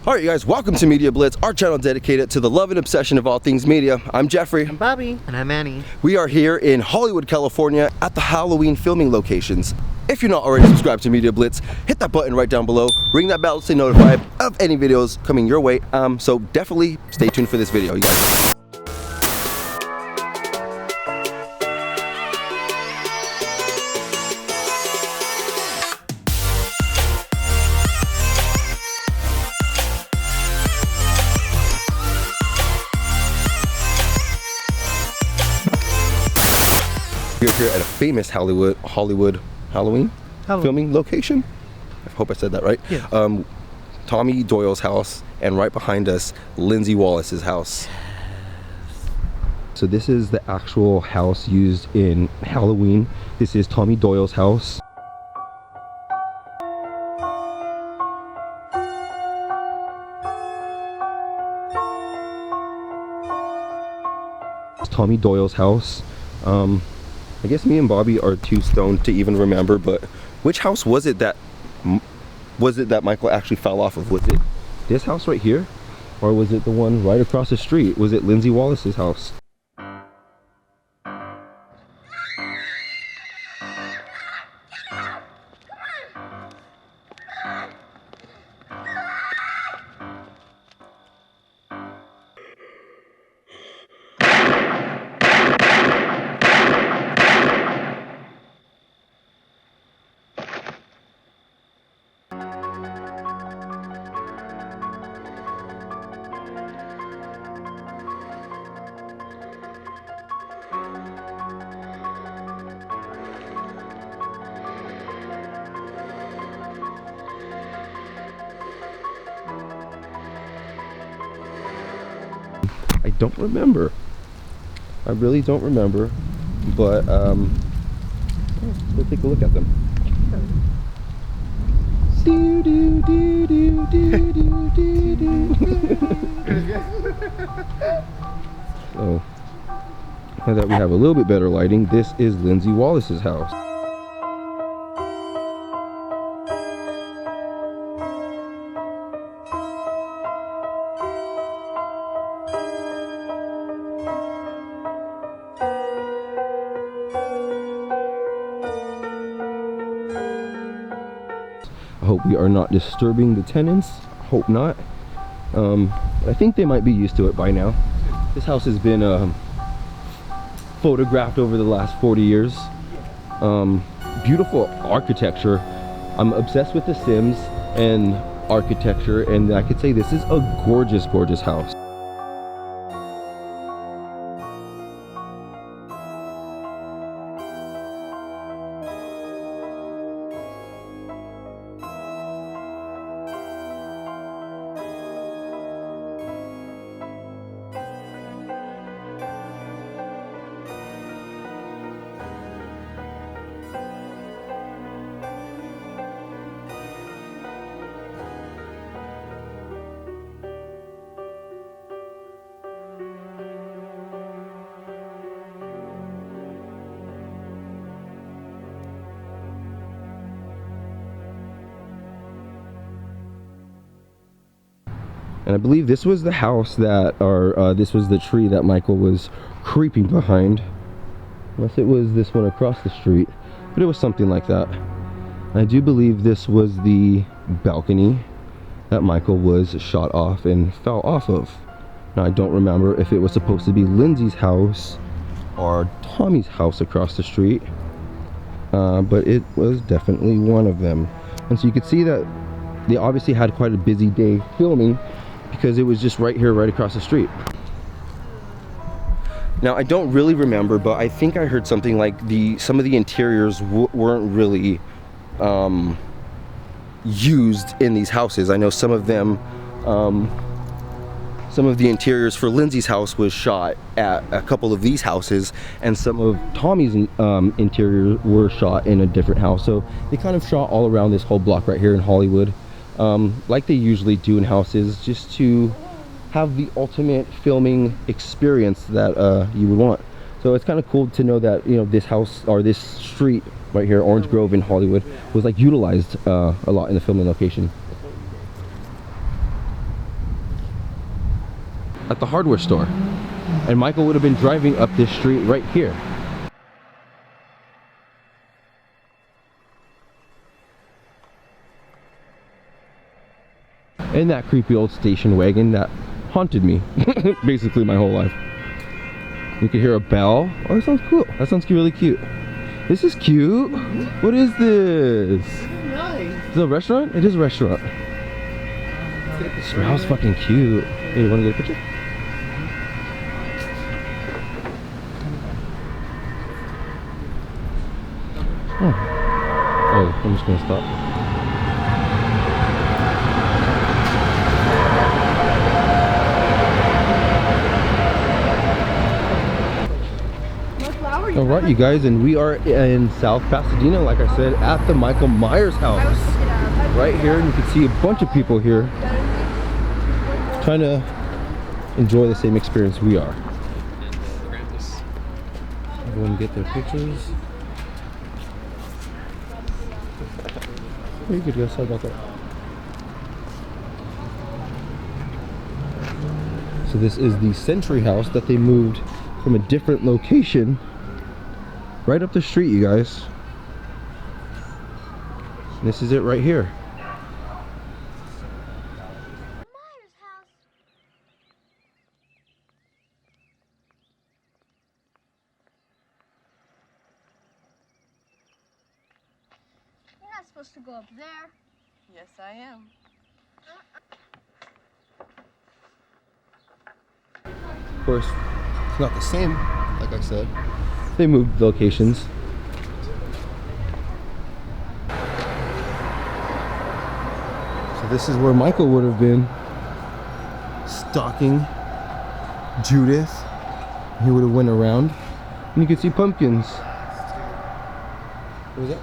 Alright you guys, welcome to Media Blitz, our channel dedicated to the love and obsession of all things media. I'm Jeffrey. I'm Bobby. And I'm Manny. We are here in Hollywood, California at the Halloween filming locations. If you're not already subscribed to Media Blitz, hit that button right down below, ring that bell to stay notified of any videos coming your way. So definitely stay tuned for this video, you guys. We're here at a famous Hollywood Halloween filming location. I hope I said that right. Yeah. Tommy Doyle's house, and right behind us, Lindsay Wallace's house. So this is the actual house used in Halloween. This is Tommy Doyle's house. It's Tommy Doyle's house. I guess me and Bobby are too stoned to even remember, but which house was it that Michael actually fell off of? Was it this house right here, or was it the one right across the street? Was it Lindsay Wallace's house? I don't remember. I really don't remember, but let's take a look at them. Do, do, do, do, do, do, do, do. So, now that we have a little bit better lighting, this is Lindsay Wallace's house. I hope we are not disturbing the tenants. Hope not. I think they might be used to it by now. This house has been photographed over the last 40 years. Beautiful architecture. I'm obsessed with The Sims and architecture, and I could say this is a gorgeous, gorgeous house. And I believe this was the house that, or this was the tree that Michael was creeping behind. Unless it was this one across the street, but it was something like that. I do believe this was the balcony that Michael was shot off and fell off of. Now I don't remember if it was supposed to be Lindsay's house or Tommy's house across the street, but it was definitely one of them. And so you could see that they obviously had quite a busy day filming, because it was just right here, right across the street. Now I don't really remember, but I think I heard something like some of the interiors weren't really used in these houses. I know some of them, some of the interiors for Lindsay's house was shot at a couple of these houses, and some of Tommy's interiors were shot in a different house. So they kind of shot all around this whole block right here in Hollywood, like they usually do in houses, just to have the ultimate filming experience that you would want. So it's kind of cool to know that, you know, this house, or this street right here, Orange Grove in Hollywood, was like utilized a lot in the filming location. at the hardware store. And Michael would have been driving up this street right here. In that creepy old station wagon that haunted me basically my whole life. You can hear a bell. Oh, that sounds cool. That sounds really cute. This is cute. What is this? Nice. Is it a restaurant? It is a restaurant. It smells fucking cute. Hey, you want to get a picture? Oh, I'm just gonna stop. All right, you guys, and we are in South Pasadena, like I said, at the Michael Myers house. Right here, and you can see a bunch of people here trying to enjoy the same experience we are. Everyone get their pictures. You could go, sorry about that. So this is the Century House that they moved from a different location right up the street, you guys. And this is it right here. Myers house. You're not supposed to go up there. Yes, I am. Of course, it's not the same, like I said. They moved locations. So this is where Michael would have been stalking Judith. He would have went around, and you can see pumpkins. What was that?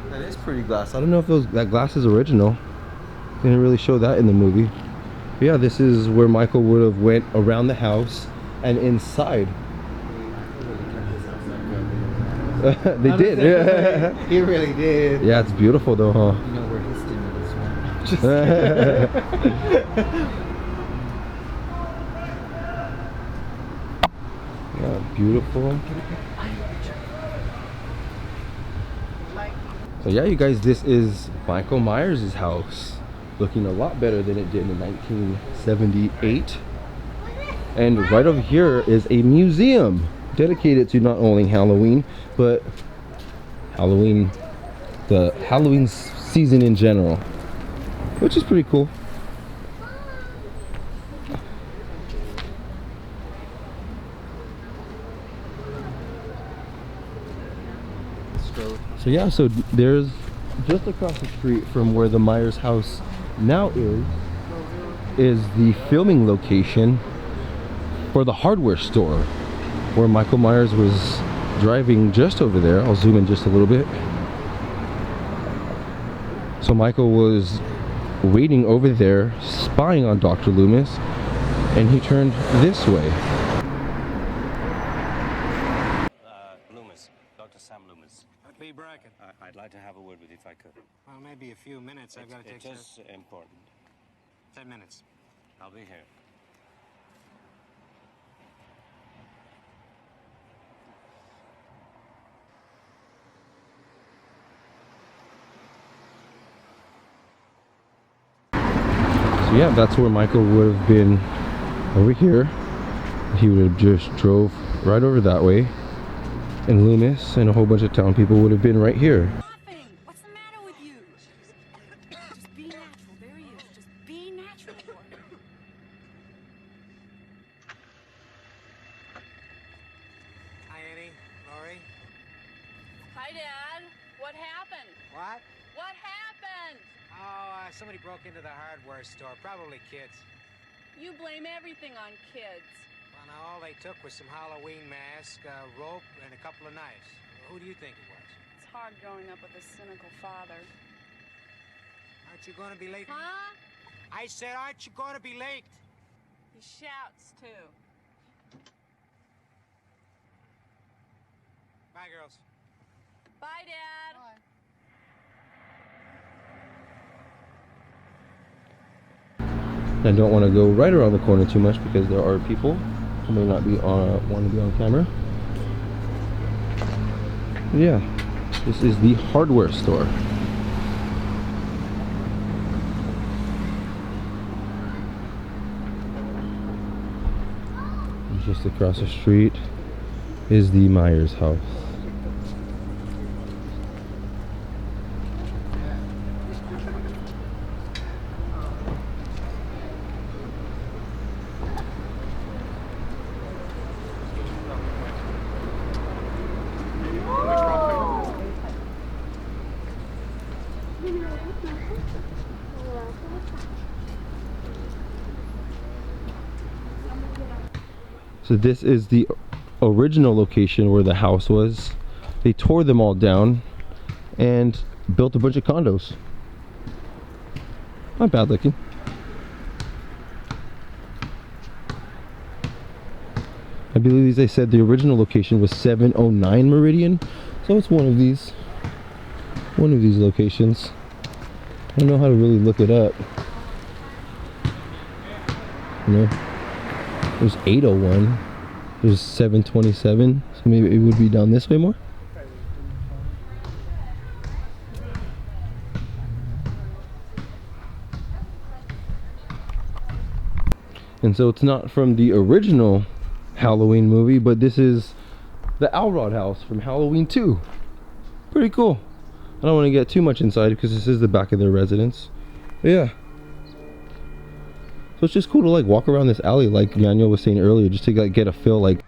That is pretty glass. I don't know if that glass is original. They didn't really show that in the movie. But yeah, this is where Michael would have went around the house and inside. They did. Yeah. He really did. Yeah, it's beautiful though, huh? You know where his stimulus went. Yeah, beautiful. So yeah, you guys, this is Michael Myers' house. Looking a lot better than it did in 1978. And right over here is a museum dedicated to not only Halloween, but the Halloween season in general, which is pretty cool. So yeah, so there's just across the street from where the Myers house now is the filming location for the hardware store where Michael Myers was driving just over there. I'll zoom in just a little bit. So Michael was waiting over there, spying on Dr. Loomis, and he turned this way. Loomis, Dr. Sam Loomis. Lee Bracken. I'd like to have a word with you if I could. Well, maybe a few minutes. I've got to take It is important. 10 minutes. I'll be here. So yeah, that's where Michael would have been over here. He would have just drove right over that way. And Loomis and a whole bunch of town people would have been right here. Laughing. What's the matter with you? Just be natural. There he is. Just be natural. Hi, Annie. Laurie. Hi, Dad. What happened? What? What happened? Oh, somebody broke into the hardware store. Probably kids. You blame everything on kids. Well, now all they took was some Halloween mask, rope, and a couple of knives. Who do you think it was? It's hard growing up with a cynical father. Aren't you going to be late? Huh? I said, aren't you going to be late? He shouts, too. Bye, girls. Bye, Dad. I don't want to go right around the corner too much because there are people who may not be on want to be on camera. But yeah, this is the hardware store. And just across the street is the Myers house. So this is the original location where the house was. They tore them all down and built a bunch of condos. Not bad looking. I believe they said the original location was 709 Meridian. So it's one of these locations. I don't know how to really look it up. You know? There's 801. There's 727. So maybe it would be down this way more. And so it's not from the original Halloween movie, but this is the Alrod house from Halloween 2. Pretty cool. I don't want to get too much inside because this is the back of their residence. But yeah. So it's just cool to like walk around this alley like Manuel was saying earlier, just to like get a feel like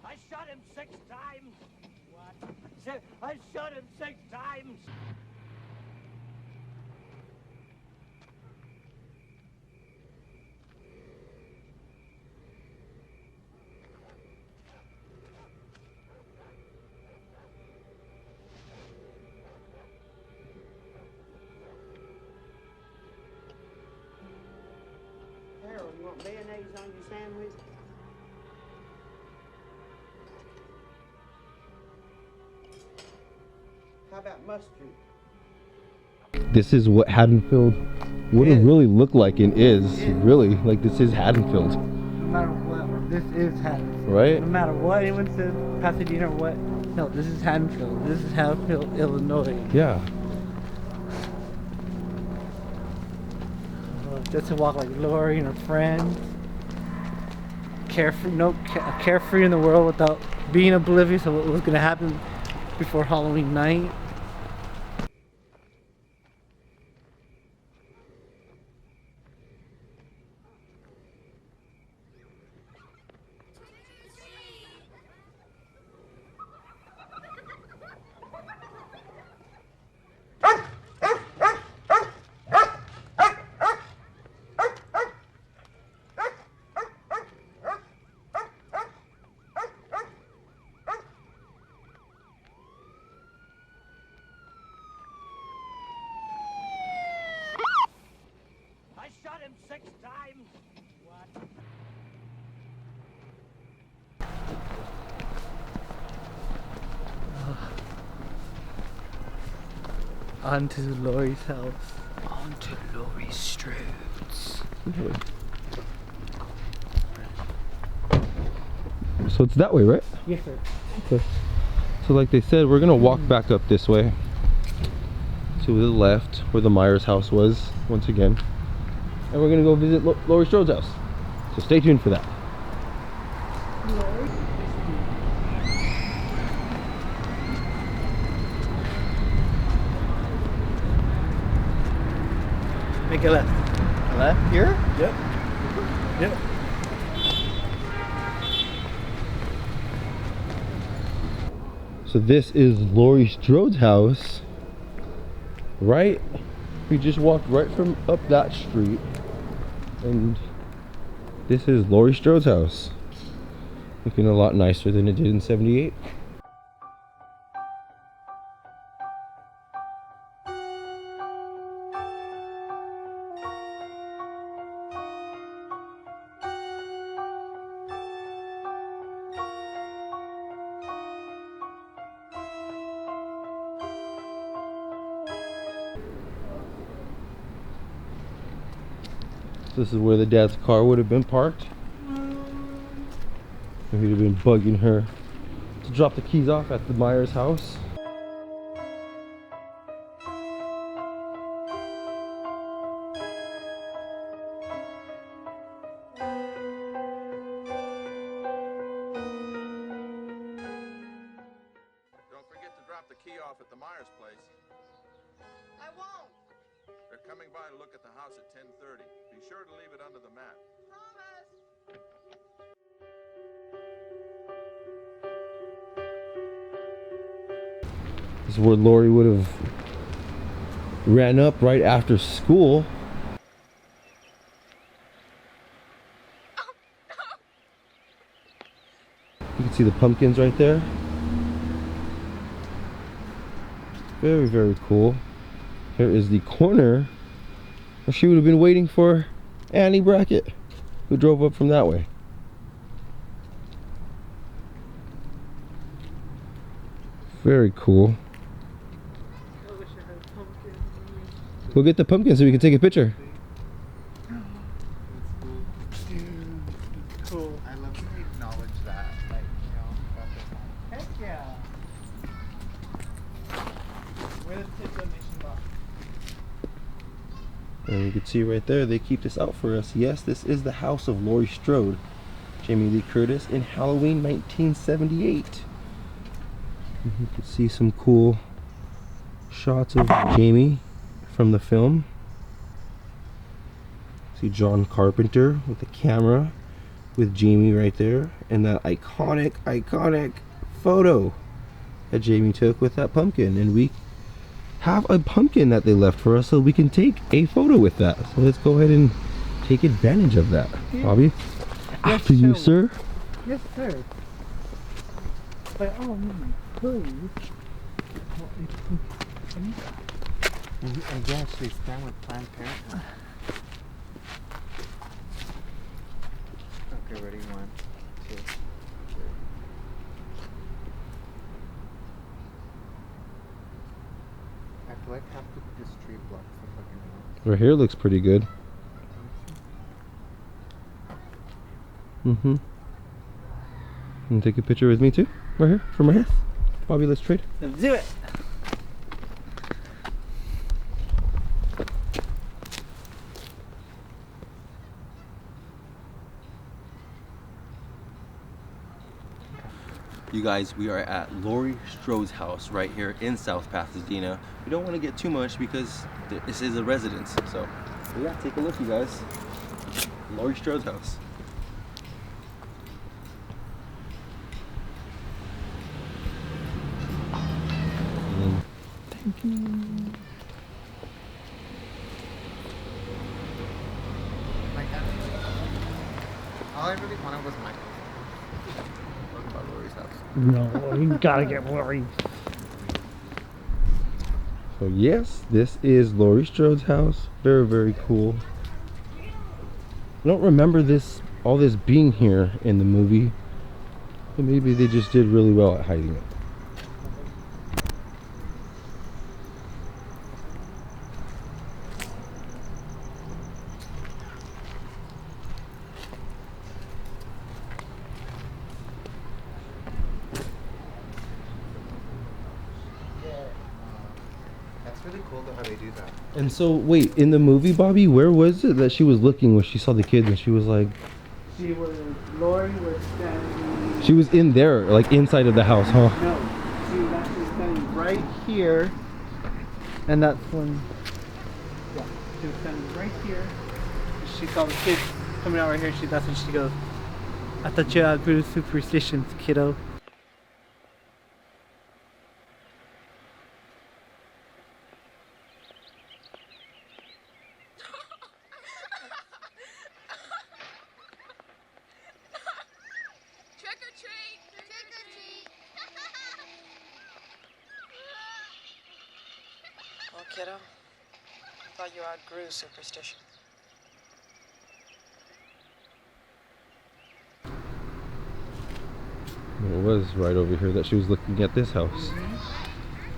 I shot him 6 times. What? I shot him 6 times. Harold, you want mayonnaise on your sandwich? How about mustard? this is what Haddonfield would have really looked like and is really like. This is Haddonfield, No matter what, this is Haddonfield. right? No matter what anyone says, Pasadena or what, no, this is Haddonfield. This is Haddonfield, Illinois. Yeah. Just to walk like Lori and her friends, carefree, carefree in the world without being oblivious of what was gonna happen before Halloween night. I shot him 6 times. What? Onto Lori's house. Onto Lori's streets. So it's that way, right? Yes, sir. Okay. So like they said, we're gonna walk back up this way to the left where the Myers house was once again, and we're gonna go visit Laurie Strode's house. So stay tuned for that. Make a left. Left here? Yep. Yep. So this is Laurie Strode's house, right? We just walked right from up that street, and this is Laurie Strode's house. Looking a lot nicer than it did in '78. So this is where the dad's car would have been parked. And he'd have been bugging her to drop the keys off at the Myers house. Don't forget to drop the key off at the Myers place. I won't. They're coming by to look at the house at 10:30. Be sure to leave it under the mat. Promise. This is where Lori would have ran up right after school. You can see the pumpkins right there. Very, very cool. Here is the corner where she would have been waiting for Annie Brackett, who drove up from that way. Very cool. Go get the pumpkin so we can take a picture. Cool. I love to acknowledge that. Like, you know, Heck yeah. Where's the tip donation box? And you can see right there, they keep this out for us. Yes, this is the house of Laurie Strode, Jamie Lee Curtis, in Halloween 1978. And you can see some cool shots of Jamie from the film. See John Carpenter with the camera with Jamie right there, and that iconic photo that Jamie took with that pumpkin. And we have a pumpkin that they left for us, so we can take a photo with that. So let's go ahead and take advantage of that. Bobby, after you, sir. Yes, sir. By all means, please. and you actually stand with Planned Parenthood. Okay, ready? 1, 2, 3. I feel like half this tree blocks the fucking house. Right here looks pretty good. Mm-hmm. And take a picture with me too? Right here, from right here. Bobby, let's trade. Let's do it. You guys, we are at Laurie Strode's house right here in South Pasadena. We don't want to get too much because this is a residence. So yeah, take a look, you guys. Laurie Strode's house. Like that. All I really wanted was Michael. What about Lori's house? No, you gotta get worried. So yes, this is Laurie Strode's house. Very, very cool. I don't remember all this being here in the movie. But maybe they just did really well at hiding it. That's really cool though how they do that. And so, wait, in the movie, Bobby, where was it that she was looking when she saw the kids and she was like... Lori was standing... She was in there, like inside of the house, huh? No, she was actually standing right here. And that's when... Yeah, she was standing right here. She saw the kids coming out right here. That's when she goes, I thought you outgrew superstitions, kiddo. Trick or treat! Trick or treat! Well, kiddo, I thought you outgrew superstition. It was right over here that she was looking at this house.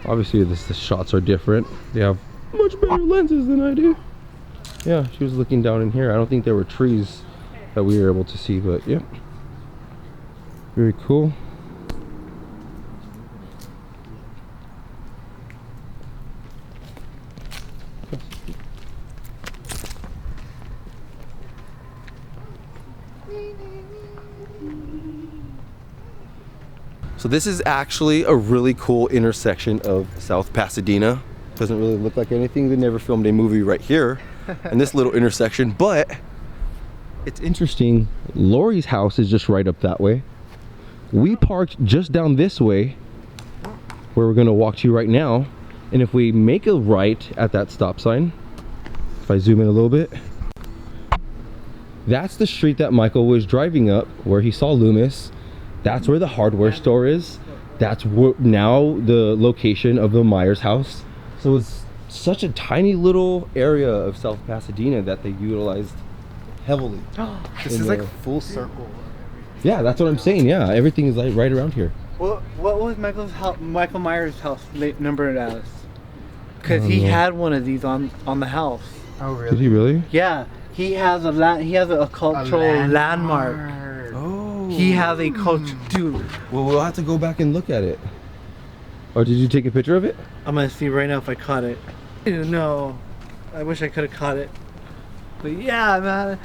Obviously, the shots are different. They have much better lenses than I do. Yeah, she was looking down in here. I don't think there were trees that we were able to see, but yep. Very cool. So this is actually a really cool intersection of South Pasadena. Doesn't really look like anything. They never filmed a movie right here in this little intersection, but it's interesting. Lori's house is just right up that way. We parked just down this way where we're gonna walk to right now. And if we make a right at that stop sign, if I zoom in a little bit, that's the street that Michael was driving up where he saw Loomis. That's where the hardware store is. That's now the location of the Myers house. So it's such a tiny little area of South Pasadena that they utilized heavily. This is like full circle. Yeah, that's what I'm saying. Yeah, everything is like right around here. What was Michael Myers' house numbered as? Because he had one of these on the house. Oh really? Did he really? Yeah, he has a cultural landmark. Oh. He has a culture, dude. Well, we'll have to go back and look at it. Or did you take a picture of it? I'm gonna see right now if I caught it. Ew, no, I wish I could have caught it. But yeah, man.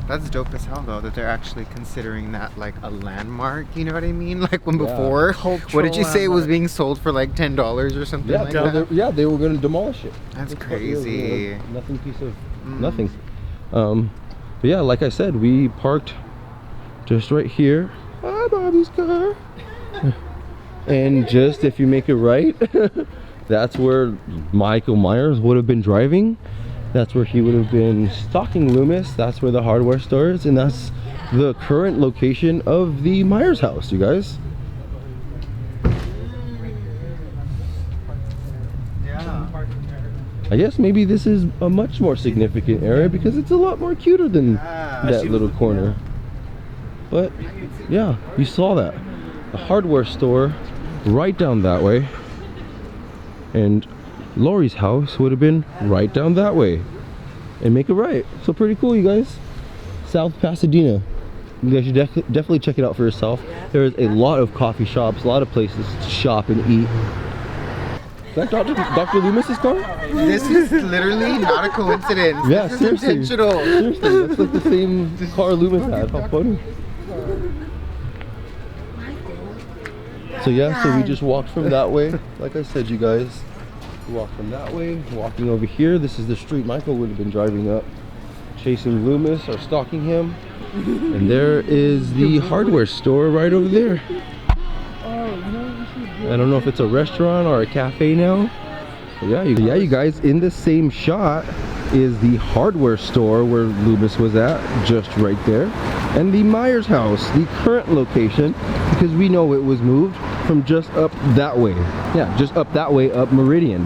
That's dope as hell though that they're actually considering that like a landmark. You know what I mean? Like when before, what did you say it was being sold for like $10 or something like that? Yeah, they were going to demolish it. That's crazy. Nothing piece of nothing. But yeah, like I said, we parked just right here. Hi, Bobby's car. And just if you make it right, that's where Michael Myers would have been driving. That's where he would have been stalking Loomis. That's where the hardware store is, and that's the current location of the Myers house, you guys. Yeah. I guess maybe this is a much more significant area because it's a lot more cuter than that little corner. But yeah, you saw that. The hardware store right down that way. And Lori's house would have been right down that way. And make it right. So pretty cool, you guys. South Pasadena. You guys should definitely check it out for yourself. There is a lot of coffee shops, a lot of places to shop and eat. Is that Dr. Loomis's car? This is literally not a coincidence. Yeah, this seriously. is intentional. Seriously, that's like the same car Loomis had. How funny. So yeah, so we just walked from that way. Like I said, you guys, we walked from that way, walking over here. This is the street Michael would have been driving up, chasing Loomis or stalking him. And there is the hardware store right over there. I don't know if it's a restaurant or a cafe now. But yeah, you guys, in the same shot is the hardware store where Loomis was at, just right there. And the Myers house, the current location, because we know it was moved from just up that way. Yeah, just up that way, up Meridian.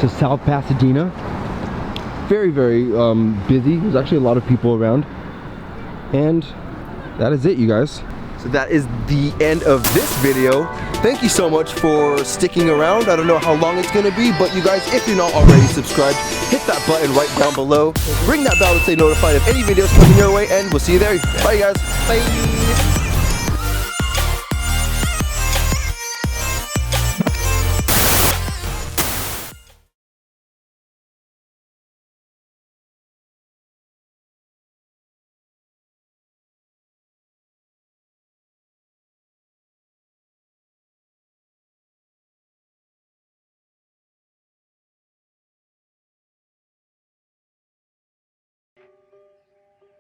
So South Pasadena. Very, very busy. There's actually a lot of people around. And that is it, you guys. So that is the end of this video. Thank you so much for sticking around. I don't know how long it's gonna be, but you guys, if you're not already subscribed, hit that button right down below. Ring that bell to stay notified of any videos coming your way, and we'll see you there. Bye, guys. Bye.